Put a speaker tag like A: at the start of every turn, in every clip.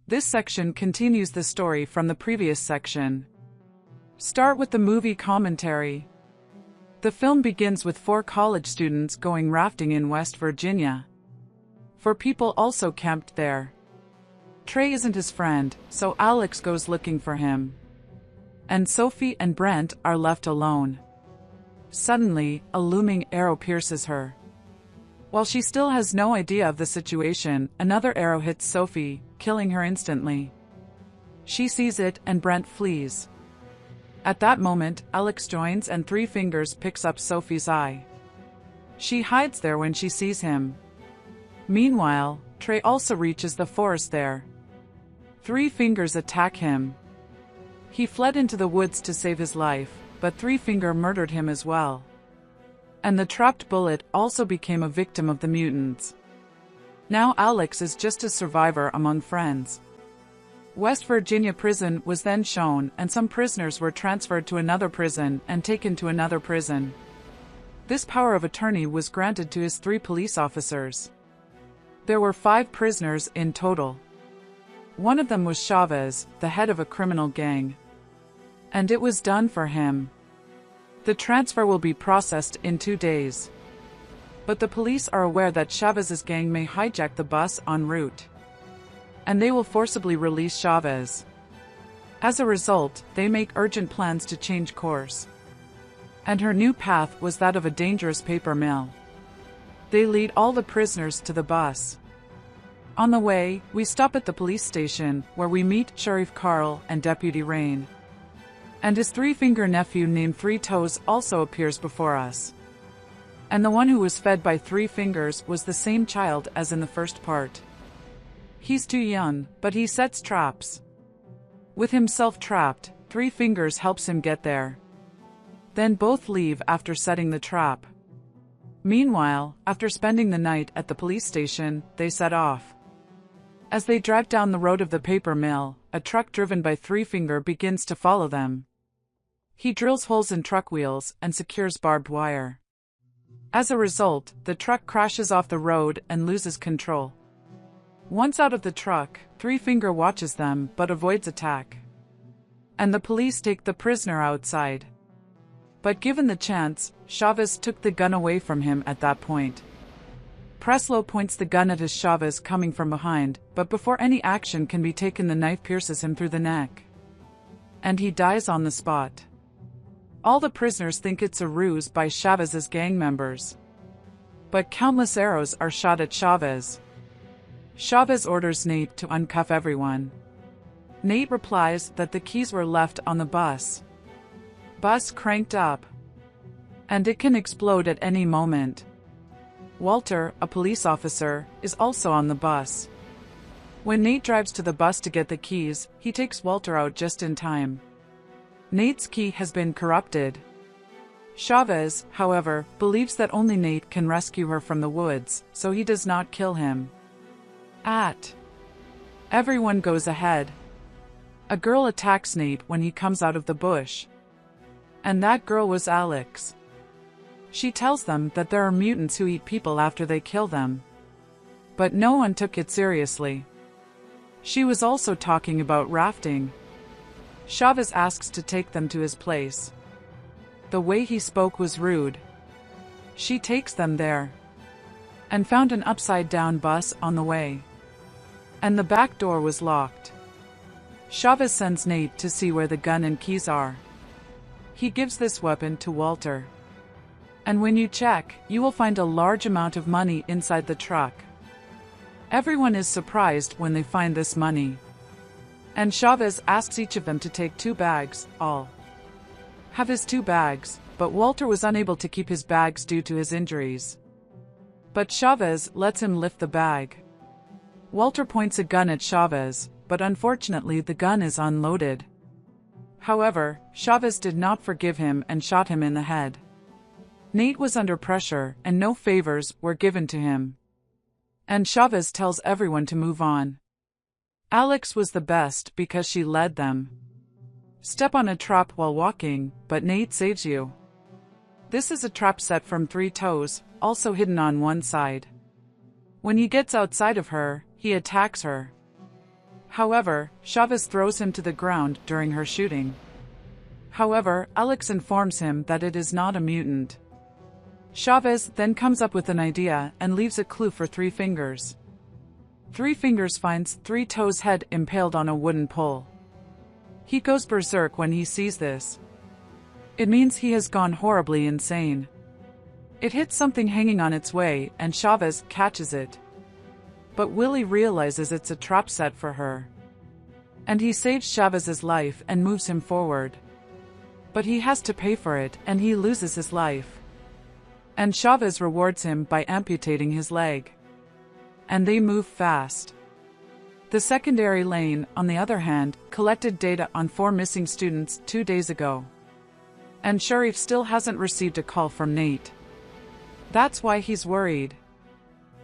A: This section continues the story from the previous section. Start with the movie commentary. The film begins with 4 college students going rafting in West Virginia. 4 people also camped there. Trey isn't his friend, so Alex goes looking for him. And Sophie and Brent are left alone. Suddenly, a looming arrow pierces her. While she still has no idea of the situation, another arrow hits Sophie, killing her instantly. She sees it and Brent flees. At that moment, Alex joins and Three Fingers picks up Sophie's eye. She hides there when she sees him. Meanwhile, Trey also reaches the forest there. Three Fingers attack him. He fled into the woods to save his life, but Three Finger murdered him as well. And the trapped bullet also became a victim of the mutants. Now Alex is just a survivor among friends. West Virginia prison was then shown, and some prisoners were transferred to another prison and taken to another prison. This power of attorney was granted to his 3 police officers. There were 5 prisoners in total. One of them was Chavez, the head of a criminal gang. And it was done for him. The transfer will be processed in 2 days. But the police are aware that Chavez's gang may hijack the bus en route. And they will forcibly release Chavez. As a result, they make urgent plans to change course. And her new path was that of a dangerous paper mill. They lead all the prisoners to the bus. On the way, we stop at the police station, where we meet Sheriff Carl and Deputy Rain. And his 3-finger nephew named Three Toes also appears before us. And the one who was fed by 3 fingers was the same child as in the first part. He's too young, but he sets traps. With himself trapped, 3 Fingers helps him get there. Then both leave after setting the trap. Meanwhile, after spending the night at the police station, they set off. As they drive down the road of the paper mill, a truck driven by 3 Finger begins to follow them. He drills holes in truck wheels and secures barbed wire. As a result, the truck crashes off the road and loses control. Once out of the truck, 3 Finger watches them but avoids attack. And the police take the prisoner outside. But given the chance, Chavez took the gun away from him at that point. Preslow points the gun at his Chavez coming from behind, but before any action can be taken, the knife pierces him through the neck. And he dies on the spot. All the prisoners think it's a ruse by Chavez's gang members. But countless arrows are shot at Chavez. Chavez orders Nate to uncuff everyone. Nate replies that the keys were left on the bus. Bus cranked up. And it can explode at any moment. Walter, a police officer, is also on the bus. When Nate drives to the bus to get the keys, he takes Walter out just in time. Nate's key has been corrupted. Chavez, however, believes that only Nate can rescue her from the woods, so he does not kill him. Everyone goes ahead. A girl attacks Nate when he comes out of the bush. And that girl was Alex. She tells them that there are mutants who eat people after they kill them. But no one took it seriously. She was also talking about rafting. Chavez asks to take them to his place. The way he spoke was rude. She takes them there. And found an upside-down bus on the way. And the back door was locked. Chavez sends Nate to see where the gun and keys are. He gives this weapon to Walter. And when you check, you will find a large amount of money inside the truck. Everyone is surprised when they find this money. And Chavez asks each of them to take 2 bags, all. Have his 2 bags, but Walter was unable to keep his bags due to his injuries. But Chavez lets him lift the bag. Walter points a gun at Chavez, but unfortunately the gun is unloaded. However, Chavez did not forgive him and shot him in the head. Nate was under pressure, and no favors were given to him. And Chavez tells everyone to move on. Alex was the best because she led them. Step on a trap while walking, but Nate saves you. This is a trap set from 3 Toes, also hidden on one side. When he gets outside of her, he attacks her. However, Chavez throws him to the ground during her shooting. However, Alex informs him that it is not a mutant. Chavez then comes up with an idea and leaves a clue for Three Fingers. Three Fingers finds Three Toes' head impaled on a wooden pole. He goes berserk when he sees this. It means he has gone horribly insane. It hits something hanging on its way and Chavez catches it. But Willie realizes it's a trap set for her. And he saves Chavez's life and moves him forward. But he has to pay for it and he loses his life. And Chavez rewards him by amputating his leg. And they move fast. The secondary lane, on the other hand, collected data on 4 missing students 2 days ago. And Sharif still hasn't received a call from Nate. That's why he's worried.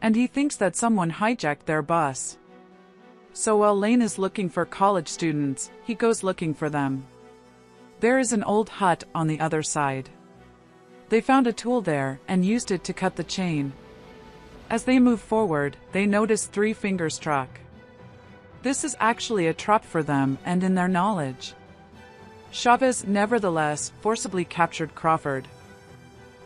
A: And he thinks that someone hijacked their bus. So while Lane is looking for college students, he goes looking for them. There is an old hut on the other side. They found a tool there and used it to cut the chain. As they move forward, they notice Three Fingers' truck. This is actually a trap for them and in their knowledge. Chavez nevertheless forcibly captured Crawford.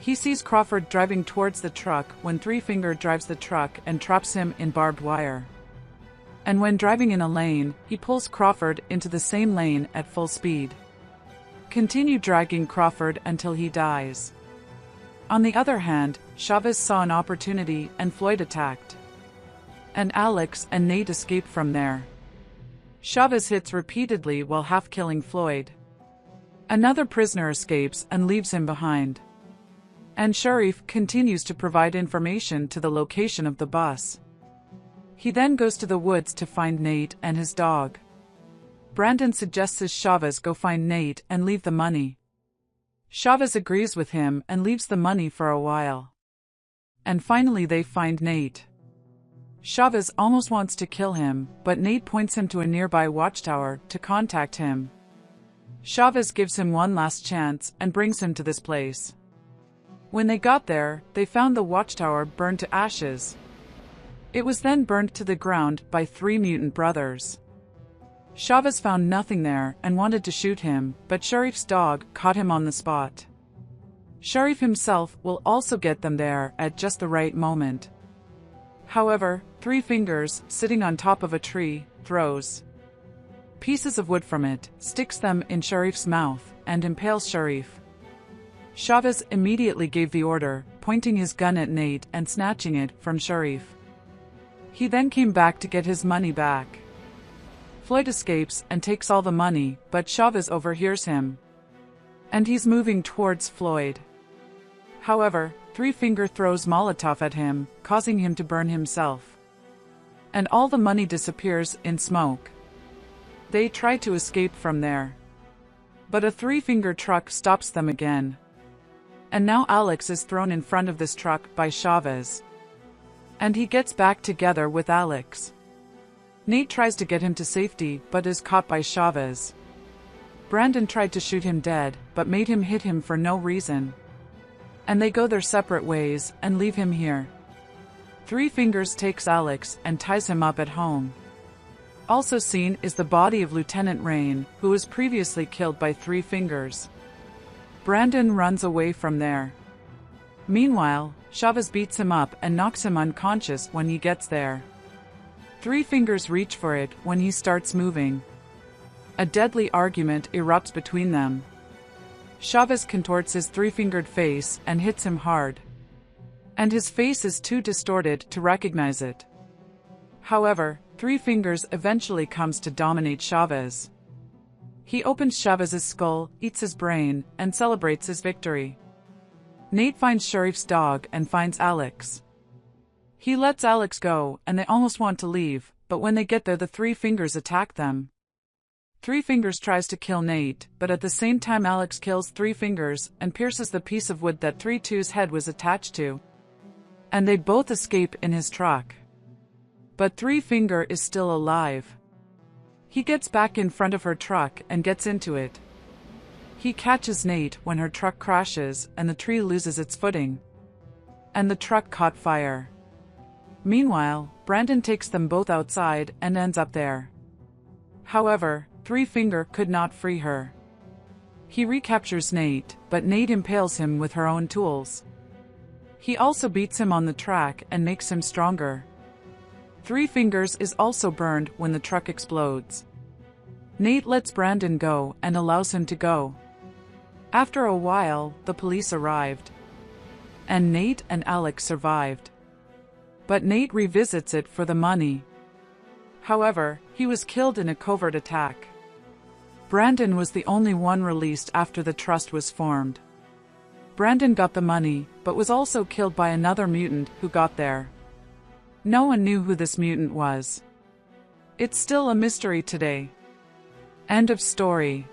A: He sees Crawford driving towards the truck when Three Finger drives the truck and traps him in barbed wire. And when driving in a lane, he pulls Crawford into the same lane at full speed. Continue dragging Crawford until he dies. On the other hand, Chavez saw an opportunity and Floyd attacked. And Alex and Nate escaped from there. Chavez hits repeatedly while half-killing Floyd. Another prisoner escapes and leaves him behind. And Sharif continues to provide information to the location of the bus. He then goes to the woods to find Nate and his dog. Brandon suggests Chavez go find Nate and leave the money. Chavez agrees with him and leaves the money for a while. And finally they find Nate. Chavez almost wants to kill him, but Nate points him to a nearby watchtower to contact him. Chavez gives him one last chance and brings him to this place. When they got there, they found the watchtower burned to ashes. It was then burned to the ground by 3 mutant brothers. Chavez found nothing there and wanted to shoot him, but Sharif's dog caught him on the spot. Sharif himself will also get them there at just the right moment. However, Three Fingers, sitting on top of a tree, throws pieces of wood from it, sticks them in Sharif's mouth, and impales Sharif. Chavez immediately gave the order, pointing his gun at Nate and snatching it from Sharif. He then came back to get his money back. Floyd escapes and takes all the money, but Chavez overhears him. And he's moving towards Floyd. However, Three Finger throws Molotov at him, causing him to burn himself. And all the money disappears in smoke. They try to escape from there. But a Three Finger truck stops them again. And now Alex is thrown in front of this truck by Chavez. And he gets back together with Alex. Nate tries to get him to safety but is caught by Chavez. Brandon tried to shoot him dead but made him hit him for no reason. And they go their separate ways and leave him here. Three Fingers takes Alex and ties him up at home. Also seen is the body of Lieutenant Rain, who was previously killed by Three Fingers. Brandon runs away from there. Meanwhile, Chavez beats him up and knocks him unconscious when he gets there. Three Fingers reach for it when he starts moving. A deadly argument erupts between them. Chavez contorts his three-fingered face and hits him hard. And his face is too distorted to recognize it. However, Three Fingers eventually comes to dominate Chavez. He opens Chavez's skull, eats his brain, and celebrates his victory. Nate finds Sharif's dog and finds Alex. He lets Alex go, and they almost want to leave, but when they get there the Three Fingers attack them. Three Fingers tries to kill Nate, but at the same time Alex kills Three Fingers and pierces the piece of wood that 3-2's head was attached to. And they both escape in his truck. But Three Finger is still alive. He gets back in front of her truck and gets into it. He catches Nate when her truck crashes and the tree loses its footing. And the truck caught fire. Meanwhile, Brandon takes them both outside and ends up there. However, Three Finger could not free her. He recaptures Nate, but Nate impales him with her own tools. He also beats him on the track and makes him stronger. Three Fingers is also burned when the truck explodes. Nate lets Brandon go and allows him to go. After a while, the police arrived. And Nate and Alex survived. But Nate revisits it for the money. However, he was killed in a covert attack. Brandon was the only one released after the trust was formed. Brandon got the money, but was also killed by another mutant who got there. No one knew who this mutant was. It's still a mystery today. End of story.